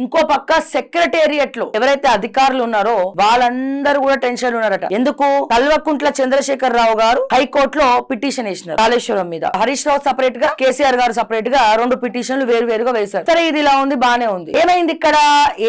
ఇంకో పక్క సెక్రటేరియట్ లో ఎవరైతే అధికారులు ఉన్నారో వాళ్ళందరూ కూడా టెన్షన్ ఉన్నారట. ఎందుకు? కల్వకుంట్ల చంద్రశేఖర్ రావు గారు హైకోర్టులో పిటిషన్ వేసినారు కాళేశ్వరం మీద. హరీష్ రావు సపరేట్ గా, కేసీఆర్ గారు సపరేట్ గా 2 పిటిషన్లు వేరు వేరుగా వేశారు. సరే, ఇది ఇలా ఉంది, బానే ఉంది. ఏమైంది ఇక్కడ?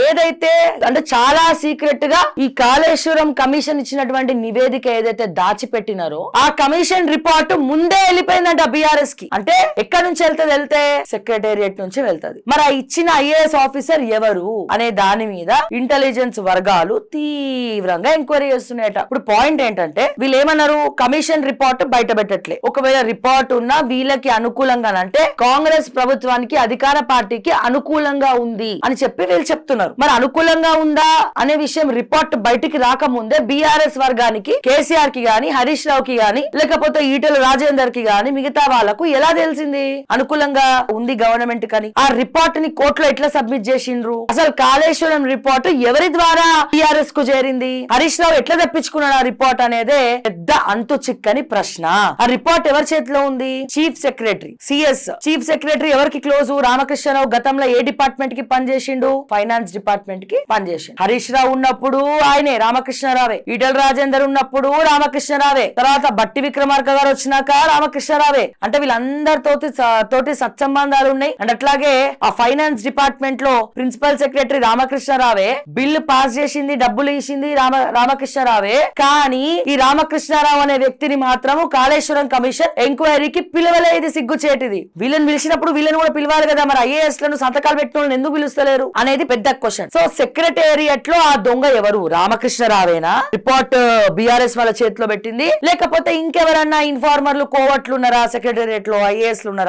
ఏదైతే అంటే చాలా సీక్రెట్ గా ఈ కాళేశ్వరం కమిషన్ ఇచ్చినటువంటి నివేదిక ఏదైతే దాచిపెట్టినారో ఆ కమిషన్ రిపోర్ట్ ముందే వెళ్ళిపోయిందంట బీఆర్ఎస్ కి. అంటే ఎక్కడి నుంచి వెళ్తే సెక్రటేరియట్ నుంచి వెళ్తది. మరి ఆ ఇచ్చిన ఐఏఎస్ ఆఫీసర్ ఎవరు అనే దాని మీద ఇంటెలిజెన్స్ వర్గాలు తీవ్రంగా ఎంక్వైరీ చేస్తున్నాయట. ఇప్పుడు పాయింట్ ఏంటంటే వీళ్ళు ఏమన్నారు? కమిషన్ రిపోర్ట్ బయట పెట్టట్లే. ఒకవేళ రిపోర్ట్ ఉన్నా వీళ్ళకి అనుకూలంగా అంటే కాంగ్రెస్ ప్రభుత్వానికి, అధికార పార్టీకి అనుకూలంగా ఉంది అని చెప్పి వీళ్ళు చెప్తున్నారు. మరి అనుకూలంగా ఉందా అనే విషయం రిపోర్ట్ బయటికి రాకముందే బీఆర్ఎస్ వర్గానికి, కేసీఆర్ కి గాని, హరీష్ రావు కి గాని, లేకపోతే ఈటెల రాజేందర్ కి గాని, మిగతా వాళ్లకు ఎలా తెలిసింది అనుకూలంగా ఉంది గవర్నమెంట్ కని? ఆ రిపోర్ట్ ని కోర్టులో ఎట్లా సబ్మిట్ చేసిండ్రు? అసలు కాళేశ్వరం రిపోర్ట్ ఎవరి ద్వారా టీఆర్ఎస్ కు చేరింది? హరీష్ రావు ఎట్లా తప్పించుకున్నాడు ఆ రిపోర్ట్ అనేదే పెద్ద అంతు చిక్కని ప్రశ్న. ఆ రిపోర్ట్ ఎవరి చేతిలో ఉంది? Chief secretary, CS. Chief secretary ఎవరికి క్లోజ్? రామకృష్ణరావు గతంలో ఏ డిపార్ట్మెంట్ కి పనిచేసిండు? ఫైనాన్స్ డిపార్ట్మెంట్ కి పనిచేసిండు. హరీష్ రావు ఉన్నప్పుడు ఆయనే రామకృష్ణరావే, ఈటెల రాజేందర్ ఉన్నప్పుడు రామకృష్ణరావే, తర్వాత బట్టి విక్రమార్క గారు వచ్చినాక రామకృష్ణరావే. అంటే వీళ్ళందరితోటి సత్సంబంధాలు ఉన్నాయి. అండ్ అట్లాగే ఆ ఫైనాన్స్ డిపార్ట్మెంట్ లో ప్రిన్సిపల్ సెక్రటరీ రామకృష్ణరావే, బిల్లు పాస్ చేసింది, డబ్బులు ఇచ్చింది రామకృష్ణరావే. కానీ ఈ రామకృష్ణరావు అనే వ్యక్తిని మాత్రం కాళేశ్వరం కమిషన్ ఎంక్వైరీకి పిలవలేదు. సిగ్గుచేటిది. వీళ్ళని పిలిచినప్పుడు వీళ్ళని కూడా పిలవాలి కదా. మరి ఐఏఎస్ లను సంతకాలు పెట్టిన వాళ్ళని ఎందుకు పిలుస్తలేరు అనేది పెద్ద క్వశ్చన్. సో సెక్రటేరియట్ లో ఆ దొంగ ఎవరు? రామకృష్ణరావేనా? రిపోర్ట్ బీఆర్ఎస్ వాళ్ళ చేతిలో పెట్టింది, లేకపోతే ఇంకెవరన్నా ఇన్ఫార్మర్లు, కోవట్లు ఉన్నారా సెక్రటేరియట్ లో? ఐఏఎస్ లు ఉన్నారా?